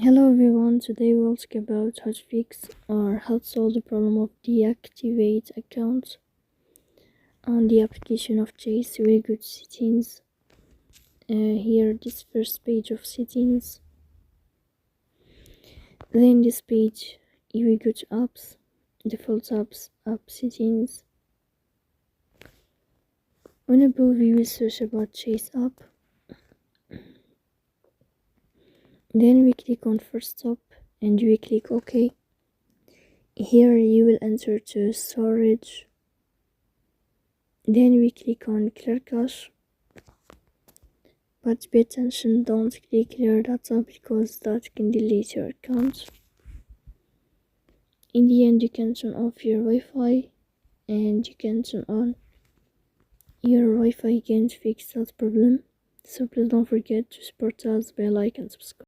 Hello everyone, today we'll talk about how to fix or how to solve the problem of deactivate accounts on the application of Chase. Very good settings. Here this first page of settings. Then this page you will go to apps, default apps, app settings. On above we will search about Chase app. Then we click on first stop and we click OK. Here you will enter to storage. Then we click on clear cache. But pay attention, don't click clear data because that can delete your account. In the end you can turn off your Wi-Fi and you can turn on your Wi-Fi again to fix that problem. So please don't forget to support us by like and subscribe.